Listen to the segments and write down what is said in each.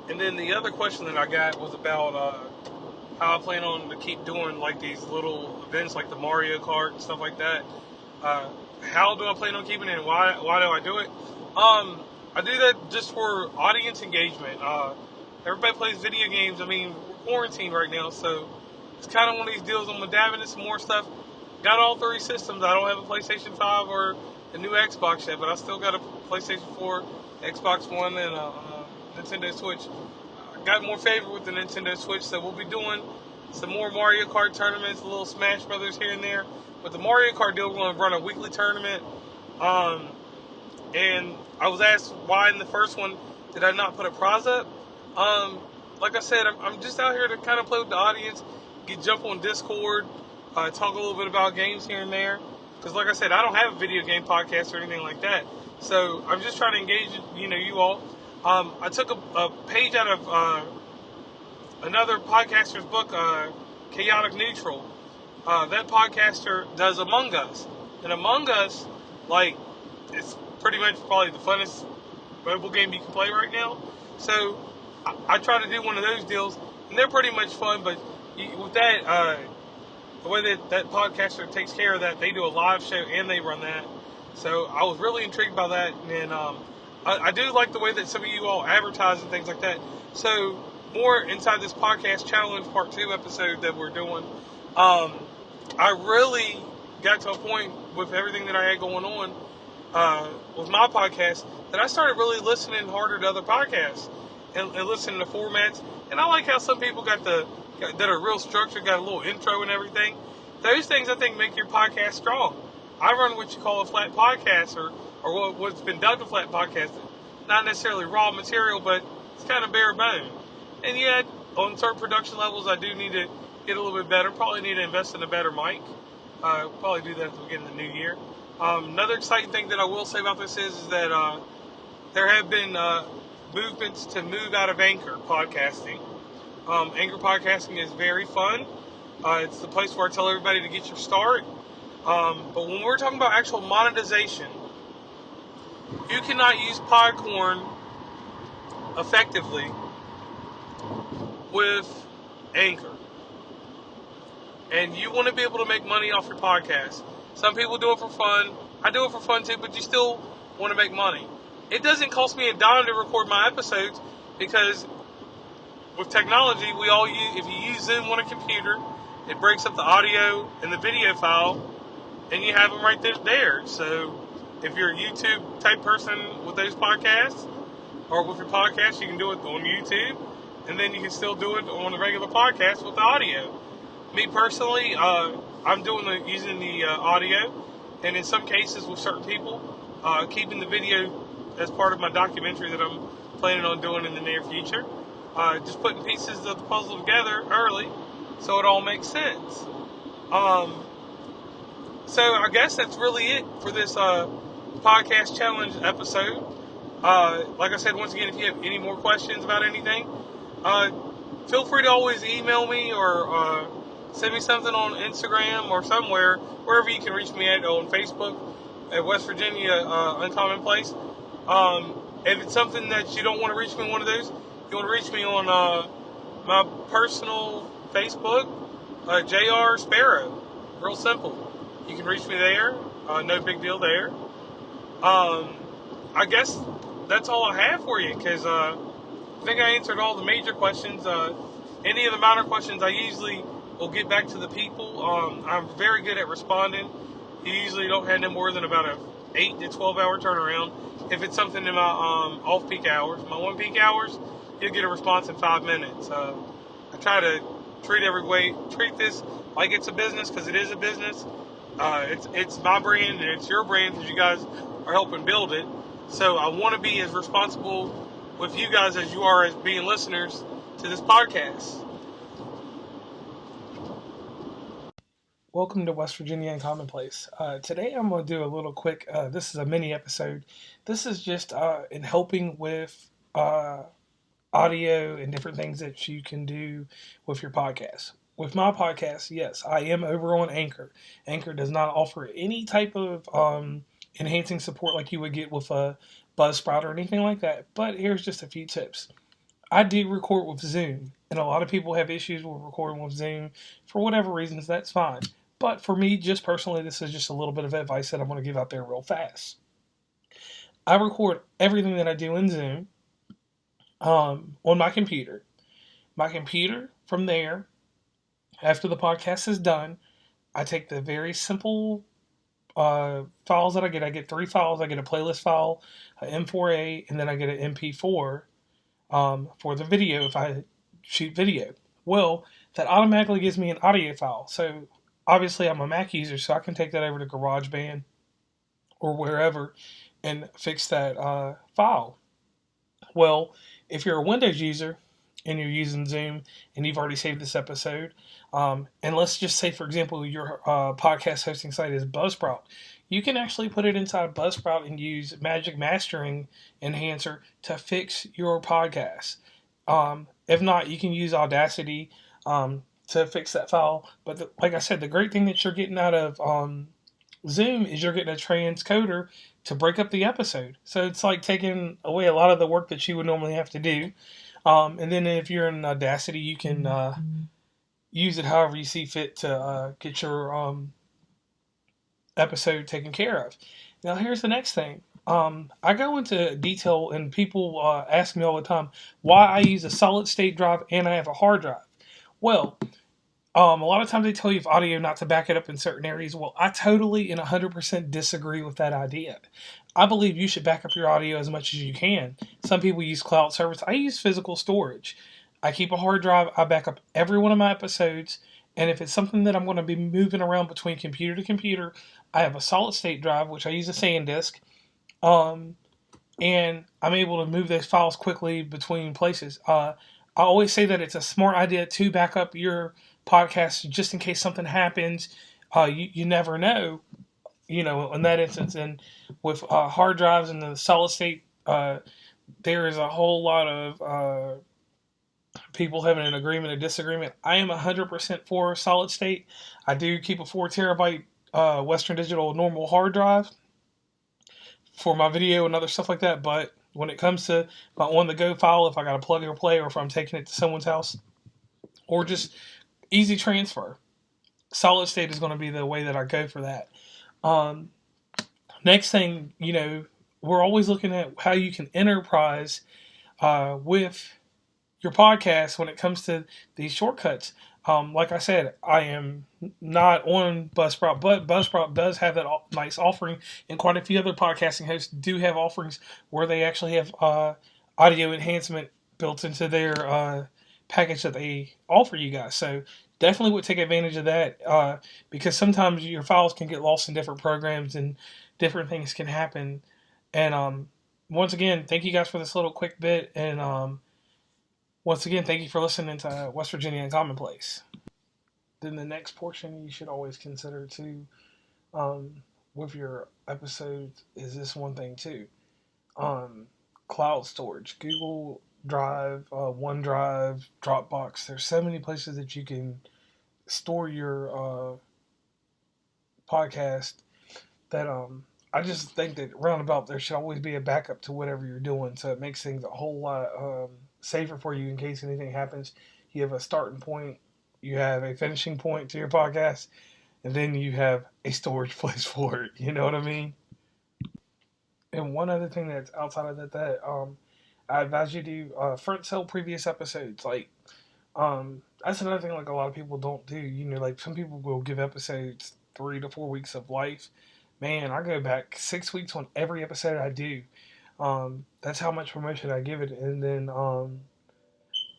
And then the other question that I got was about how I plan on to keep doing like these little events like the Mario Kart and stuff like that. Uh, how do I plan on keeping it and why do I do it? I do that just for audience engagement. Everybody plays video games. I mean, we're quarantined right now, so it's kind of one of these deals. I'm dabbing into some more stuff. Got all three systems. I don't have a PlayStation 5 or a new Xbox yet, but I still got a PlayStation 4, Xbox One, and a Nintendo Switch. I got more favor with the Nintendo Switch, so we'll be doing some more Mario Kart tournaments, a little Smash Brothers here and there. With the Mario Kart deal, we're going to run a weekly tournament. And I was asked why in the first one did I not put a prize up. Like I said, I'm just out here to kind of play with the audience, jump on Discord, talk a little bit about games here and there. Because like I said, I don't have a video game podcast or anything like that. So I'm just trying to engage, you all. I took a page out of another podcaster's book, Chaotic Neutral. That podcaster does Among Us. And Among Us, it's pretty much probably the funnest mobile game you can play right now. So I try to do one of those deals, and they're pretty much fun. But with that, the way that podcaster takes care of that, they do a live show and they run that. So I was really intrigued by that, and I do like the way that some of you all advertise and things like that. So more inside this podcast challenge part 2 episode that we're doing, I really got to a point with everything that I had going on with my podcast that I started really listening harder to other podcasts and listening to formats. And I like how some people that are real structured, got a little intro and everything. Those things I think make your podcast strong. I run what you call a flat podcast or what's been dubbed a flat podcast. Not necessarily raw material, but it's kind of bare bone. And yet, on certain production levels, I do need to get a little bit better. Probably need to invest in a better mic. Probably do that at the beginning of the new year. Another exciting thing that I will say about this is that there have been movements to move out of Anchor podcasting. Anchor podcasting is very fun. It's the place where I tell everybody to get your start. But when we're talking about actual monetization, you cannot use Podcorn effectively with Anchor. And you want to be able to make money off your podcast. Some people do it for fun. I do it for fun too, but you still want to make money. It doesn't cost me a dime to record my episodes because with technology, we all use, if you use Zoom on a computer, it breaks up the audio and the video file, and you have them right there. So if you're a YouTube type person with those podcasts, or with your podcast, you can do it on YouTube, and then you can still do it on a regular podcast with the audio. Me personally, I'm using the audio, and in some cases with certain people, keeping the video as part of my documentary that I'm planning on doing in the near future. Just putting pieces of the puzzle together early so it all makes sense. So I guess that's really it for this podcast challenge episode. Like I said, once again, if you have any more questions about anything, feel free to always email me or send me something on Instagram or somewhere, wherever you can reach me at, on Facebook at West Virginia Uncommon Place. If it's something that you don't want to reach me on one of those, you want to reach me on my personal Facebook, JR Sparrow. Real simple. You can reach me there. No big deal there. I guess that's all I have for you, because I think I answered all the major questions. Any of the minor questions, I usually will get back to the people. I'm very good at responding. You usually don't have no more than about a 8 to 12 hour turnaround. If it's something in my off-peak hours, my on-peak hours, you'll get a response in 5 minutes. I try to treat this like it's a business, because it is a business. It's my brand and it's your brand, because you guys are helping build it. So I want to be as responsible with you guys as you are as being listeners to this podcast. Welcome to West Virginia and Commonplace. Today I'm going to do a little quick, this is a mini episode. This is just in helping with audio and different things that you can do with your podcast. With my podcast, yes, I am over on Anchor. Anchor does not offer any type of enhancing support like you would get with a Buzzsprout or anything like that. But here's just a few tips. I do record with Zoom, and a lot of people have issues with recording with Zoom for whatever reasons. That's fine. But for me, just personally, this is just a little bit of advice that I'm going to give out there real fast. I record everything that I do in Zoom on my computer. My computer, from there, after the podcast is done, I take the very simple files that I get. I get 3 files. I get a playlist file, an M4A, and then I get an MP4 for the video if I shoot video. Well, that automatically gives me an audio file. So obviously I'm a Mac user, so I can take that over to GarageBand or wherever and fix that file. Well, if you're a Windows user and you're using Zoom and you've already saved this episode, and let's just say, for example, your podcast hosting site is Buzzsprout, you can actually put it inside Buzzsprout and use Magic Mastering Enhancer to fix your podcast. If not, you can use Audacity to fix that file. But like I said, the great thing that you're getting out of Zoom is you're getting a transcoder to break up the episode. So it's like taking away a lot of the work that you would normally have to do. And then if you're in Audacity, you can use it however you see fit to get your episode taken care of. Now, here's the next thing. I go into detail, and people ask me all the time why I use a solid state drive and I have a hard drive. Well, a lot of times they tell you of audio not to back it up in certain areas. Well, I totally and 100% disagree with that idea. I believe you should back up your audio as much as you can. Some people use cloud service. I use physical storage. I keep a hard drive. I back up every one of my episodes. And if it's something that I'm going to be moving around between computer to computer, I have a solid state drive, which I use a SanDisk. And I'm able to move those files quickly between places. I always say that it's a smart idea to back up your podcast just in case something happens. You never know, in that instance. And with hard drives and the solid state, there is a whole lot of people having an agreement or disagreement. I am 100% for solid state. I do keep a 4 terabyte Western Digital normal hard drive for my video and other stuff like that. But when it comes to my on-the-go file, if I got to plug or play, or if I'm taking it to someone's house, or just easy transfer, solid state is going to be the way that I go for that. Next thing, we're always looking at how you can enterprise with your podcast when it comes to these shortcuts. Like I said, I am not on Buzzsprout, but Buzzsprout does have that nice offering, and quite a few other podcasting hosts do have offerings where they actually have audio enhancement built into their package that they offer you guys. So definitely would take advantage of that because sometimes your files can get lost in different programs and different things can happen. And once again, thank you guys for this little quick bit, and once again, thank you for listening to West Virginia and Commonplace. Then the next portion you should always consider too, with your episodes, is this one thing too. Cloud storage, Google Drive, OneDrive, Dropbox. There's so many places that you can store your podcast that I just think that roundabout there should always be a backup to whatever you're doing, so it makes things a whole lot safer for you in case anything happens. You have a starting point, you have a finishing point to your podcast, and then you have a storage place for it. You know what I mean? And one other thing that's outside of that I advise you to front sell previous episodes. Like, that's another thing like a lot of people don't do. Like some people will give episodes 3 to 4 weeks of life. Man, I go back 6 weeks on every episode I do. That's how much promotion I give it. And then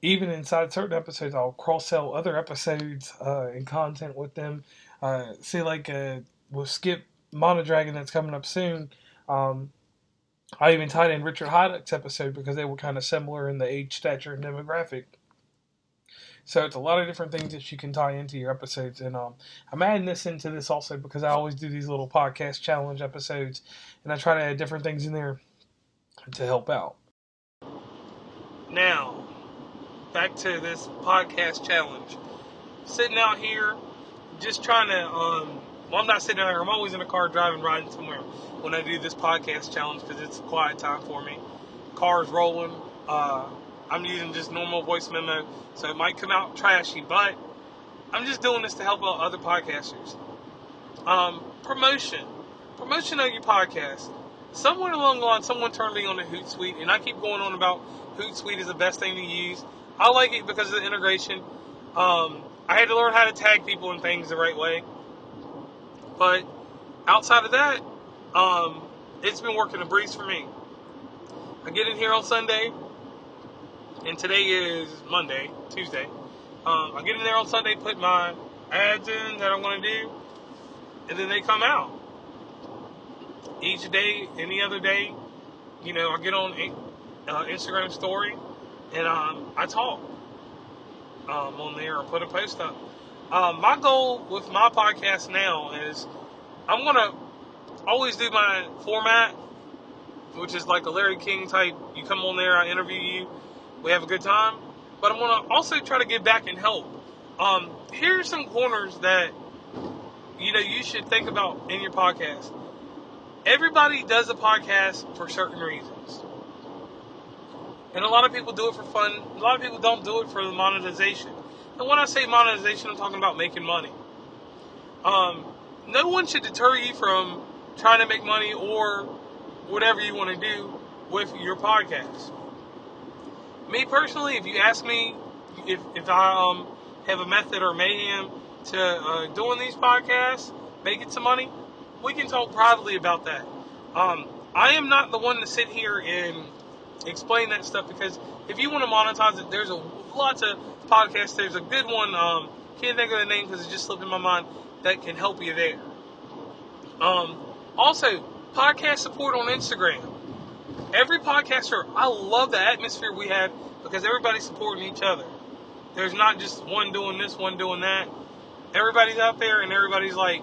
even inside certain episodes, I'll cross-sell other episodes and content with them. Say like with Skip Monodragon that's coming up soon. I even tied in Richard Hyduck's episode because they were kind of similar in the age, stature, and demographic. So it's a lot of different things that you can tie into your episodes. And I'm adding this into this also because I always do these little podcast challenge episodes. And I try to add different things in there to help out. Now, back to this podcast challenge. Sitting out here, just trying to, I'm not sitting out here. I'm always in the car driving, riding somewhere when I do this podcast challenge because it's a quiet time for me. Car's rolling. I I'm using just normal voice memo, so it might come out trashy, but I'm just doing this to help out other podcasters. Promotion of your podcast. Somewhere along the line, someone turned me on to Hootsuite, and I keep going on about Hootsuite is the best thing to use. I like it because of the integration. I had to learn how to tag people and things the right way. But outside of that, it's been working a breeze for me. I get in here on Sunday, and today is Tuesday. I get in there on Sunday, put my ads in that I'm going to do, and then they come out. Each day, any other day, I get on Instagram story, and I talk on there or put a post up. My goal with my podcast now is I'm going to always do my format, which is like a Larry King type. You come on there, I interview you, we have a good time. But I'm going to also try to give back and help. Here are some corners that, you should think about in your podcast. Everybody does a podcast for certain reasons. And a lot of people do it for fun. A lot of people don't do it for the monetization. And when I say monetization, I'm talking about making money. No one should deter you from trying to make money or whatever you want to do with your podcast. Me personally, if you ask me if I have a method or mayhem to doing these podcasts, making some money, we can talk privately about that. I am not the one to sit here and explain that stuff, because if you want to monetize it, there's lots of podcasts. There's a good one, can't think of the name because it just slipped in my mind, that can help you there. Also, podcast support on Instagram. Every podcaster, I love the atmosphere we have because everybody's supporting each other. There's not just one doing this, one doing that. Everybody's out there and everybody's like,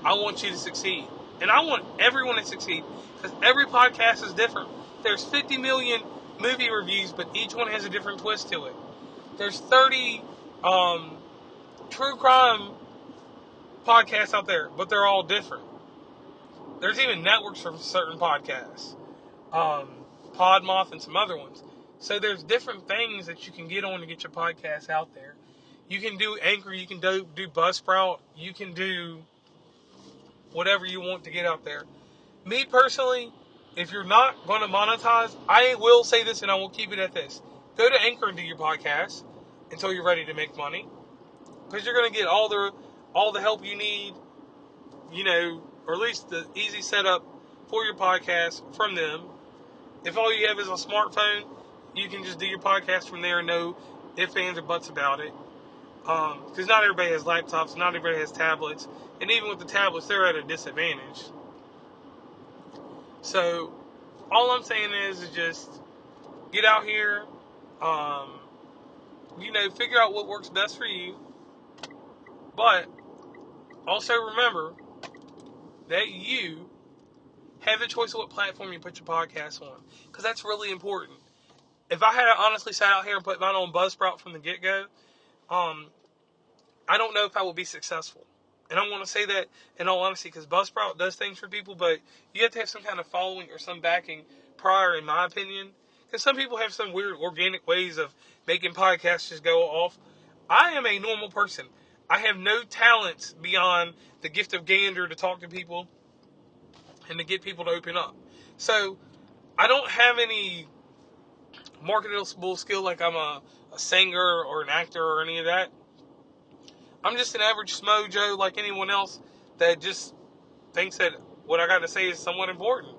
I want you to succeed. And I want everyone to succeed because every podcast is different. There's 50 million movie reviews, but each one has a different twist to it. There's 30 true crime podcasts out there, but they're all different. There's even networks for certain podcasts. Podmoth and some other ones. So there's different things that you can get on to get your podcast out there. You can do Anchor, you can do Buzzsprout, you can do whatever you want to get out there. Me personally, if you're not going to monetize, I will say this and I will keep it at this. Go to Anchor and do your podcast until you're ready to make money. Because you're going to get all the help you need, or at least the easy setup for your podcast from them. If all you have is a smartphone, you can just do your podcast from there and know ifs, ands, or buts about it. Because not everybody has laptops, not everybody has tablets, and even with the tablets, they're at a disadvantage. So, all I'm saying is just get out here, figure out what works best for you, but also remember that you have a choice of what platform you put your podcast on, because that's really important. If I had honestly sat out here and put mine on Buzzsprout from the get-go, I don't know if I will be successful. And I want to say that in all honesty, because Buzzsprout does things for people, but you have to have some kind of following or some backing prior, in my opinion. Because some people have some weird organic ways of making podcasts just go off. I am a normal person. I have no talents beyond the gift of gander to talk to people and to get people to open up. So, I don't have any marketable skill like I'm a singer or an actor or any of that. I'm just an average Smojo like anyone else that just thinks that what I got to say is somewhat important.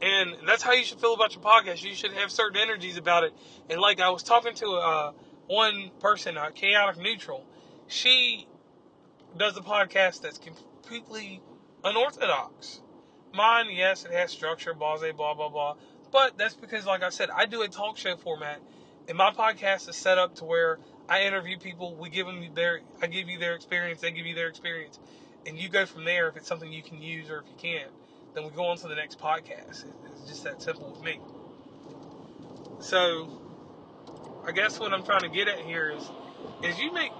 And that's how you should feel about your podcast. You should have certain energies about it. And like I was talking to one person, Chaotic Neutral. She does a podcast that's completely unorthodox. Mine, yes, it has structure, blah, blah, blah, blah. But that's because, like I said, I do a talk show format. And my podcast is set up to where I interview people, I give you their experience, they give you their experience, and you go from there if it's something you can use or if you can't. Then we go on to the next podcast. It's just that simple with me. So, I guess what I'm trying to get at here is you make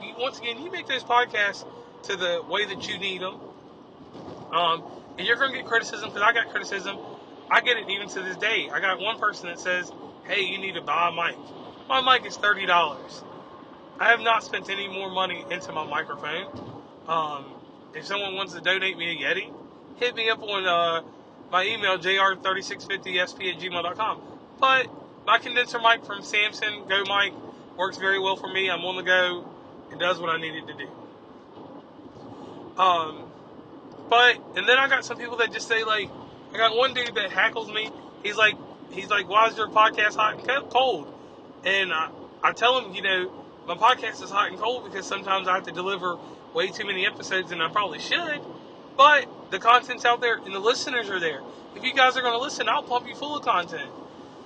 those podcasts to the way that you need them. And you're going to get criticism, because I got criticism. I get it even to this day. I got one person that says, hey, you need to buy a mic. My mic is $30. I have not spent any more money into my microphone. If someone wants to donate me a Yeti, hit me up on my email, jr3650sp@gmail.com. But my condenser mic from Samson Go Mic works very well for me. I'm on the go. It does what I need it to do. And then I got some people that just say, like, I got one dude that hackles me. He's like, why is your podcast hot and cold? And I tell him, my podcast is hot and cold because sometimes I have to deliver way too many episodes than I probably should. But the content's out there and the listeners are there. If you guys are going to listen, I'll pump you full of content.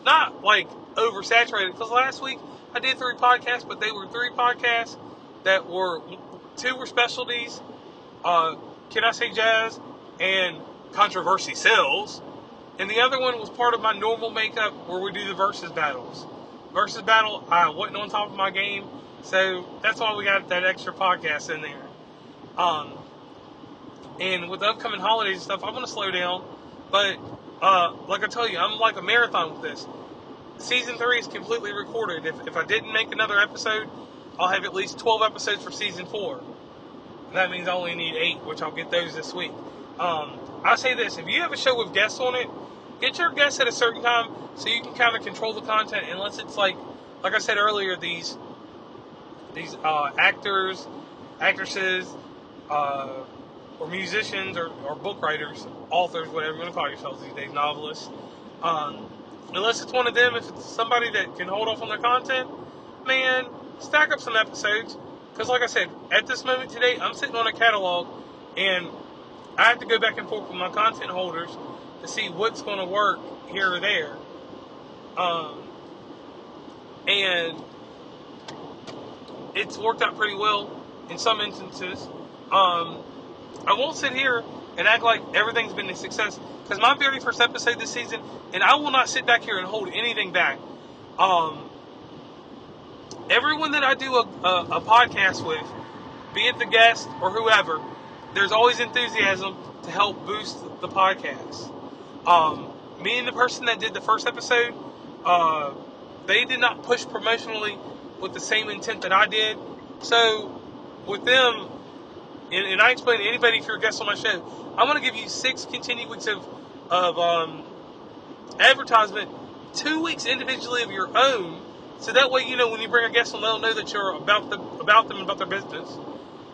Not like oversaturated. Because last week I did 3 podcasts, but they were 3 podcasts that were, 2 were specialties. Can I Say Jazz and Controversy Sells. And the other one was part of my normal makeup where we do the versus battles. Versus battle, I wasn't on top of my game, so that's why we got that extra podcast in there. And with the upcoming holidays and stuff, I'm going to slow down. But, like I tell you, I'm like a marathon with this. Season 3 is completely recorded. If I didn't make another episode, I'll have at least 12 episodes for Season 4. That means I only need 8, which I'll get those this week. I'll say this, if you have a show with guests on it, get your guests at a certain time so you can kind of control the content, unless it's like I said earlier, these actors, actresses, or musicians, or book writers, authors, whatever you want to call yourselves these days, novelists. Unless it's one of them, if it's somebody that can hold off on their content, man, stack up some episodes. Because like I said, at this moment today, I'm sitting on a catalog, and I have to go back and forth with my content holders to see what's going to work here or there. And it's worked out pretty well in some instances. I won't sit here and act like everything's been a success, because my very first episode this season, and I will not sit back here and hold anything back. Everyone that I do a podcast with, be it the guest or whoever, there's always enthusiasm to help boost the podcast. Me and the person that did the first episode, they did not push promotionally with the same intent that I did. So with them, and I explain to anybody, if you're a guest on my show, I'm going to give you 6 continued weeks of advertisement, 2 weeks individually of your own, so that way, when you bring a guest on, they'll know that you're about them, about their business.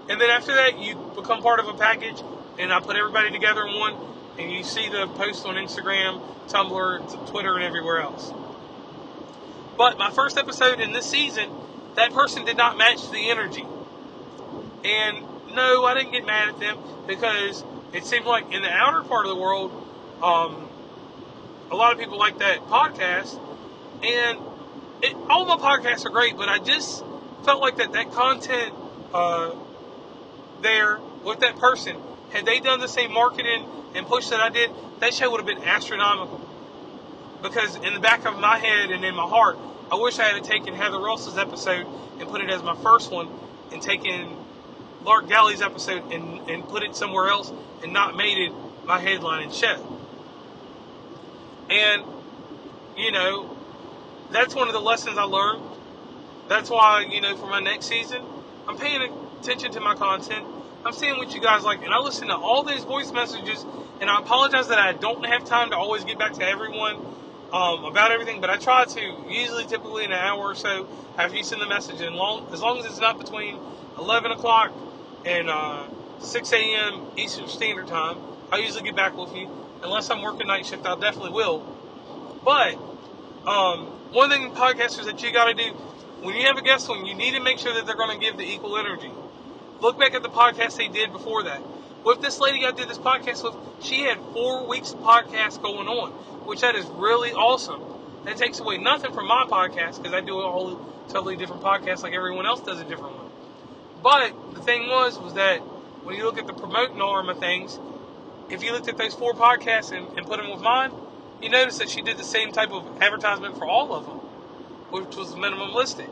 And then after that, you become part of a package, and I put everybody together in one, and you see the posts on Instagram, Tumblr, Twitter, and everywhere else. But my first episode in this season, that person did not match the energy. And no, I didn't get mad at them, because it seemed like in the outer part of the world, a lot of people like that podcast, and all my podcasts are great, but I just felt like that content there with that person, had they done the same marketing and push that I did, that show would have been astronomical. Because in the back of my head and in my heart, I wish I had taken Heather Ross's episode and put it as my first one, and taken Lark Galley's episode and put it somewhere else, and not made it my headline and show. And, that's one of the lessons I learned. That's why, for my next season, I'm paying attention to my content. I'm seeing what you guys like. And I listen to all these voice messages. And I apologize that I don't have time to always get back to everyone about everything. But I try to, typically in an hour or so, after you send the message. And as long as it's not between 11 o'clock and 6 a.m. Eastern Standard Time, I usually get back with you. Unless I'm working night shift, I definitely will. But one thing podcasters that you got to do, when you have a guest on, you need to make sure that they're going to give the equal energy. Look back at the podcast they did before that. With this lady I did this podcast with, she had 4 weeks of podcast going on, which that is really awesome. That takes away nothing from my podcast, because I do a whole totally different podcast like everyone else does a different one. But the thing was that when you look at the promoting arm of things, if you looked at those 4 podcasts and put them with mine, you notice that she did the same type of advertisement for all of them, which was minimum listed.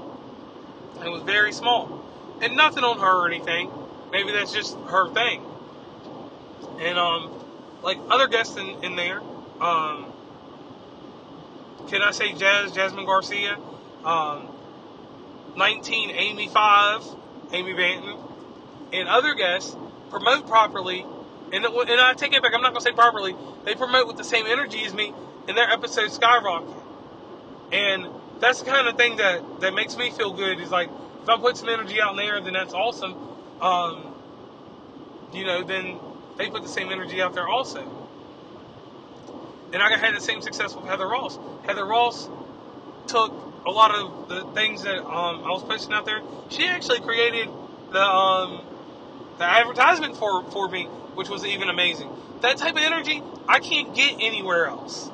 It was very small. And nothing on her or anything. Maybe that's just her thing. And, like other guests in there, Can I Say Jazz, Jasmine Garcia, 19 Amy 5, Amy Banton, and other guests promote properly. And I take it back, I'm not going to say properly. They promote with the same energy as me, and their episodes skyrocket. And that's the kind of thing that makes me feel good. Is like, if I put some energy out in there, then that's awesome. Then they put the same energy out there also. And I had the same success with Heather Ross. Heather Ross took a lot of the things that I was posting out there. She actually created the advertisement for me, which was even amazing. That type of energy I can't get anywhere else.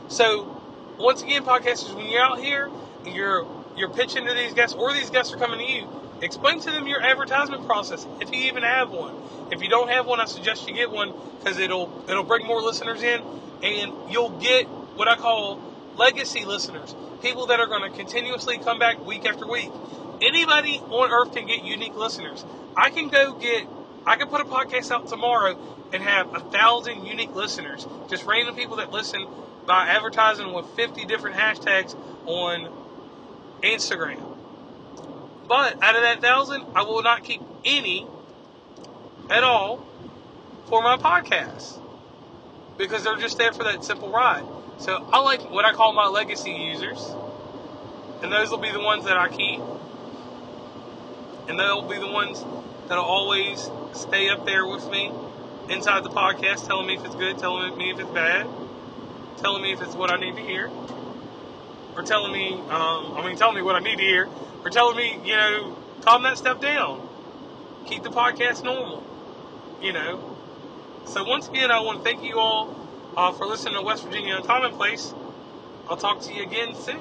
So once again, podcasters, when you're out here and you're pitching to these guests, or these guests are coming to you, explain to them your advertisement process, if you even have one. If you don't have one, I suggest you get one, because it'll bring more listeners in, and you'll get what I call legacy listeners, people that are going to continuously come back week after week. Anybody on earth can get unique listeners. I can put a podcast out tomorrow and have 1,000 unique listeners, just random people that listen by advertising with 50 different hashtags on Instagram. But out of that 1,000, I will not keep any at all for my podcast, because they're just there for that simple ride. So I like what I call my legacy users, and those will be the ones that I keep, and they'll be the ones that'll always stay up there with me inside the podcast, telling me if it's good, telling me if it's bad, telling me if it's what I need to hear, or telling me what I need to hear, or telling me, calm that stuff down, keep the podcast normal, So once again, I want to thank you all for listening to West Virginia Commonplace. I'll talk to you again soon.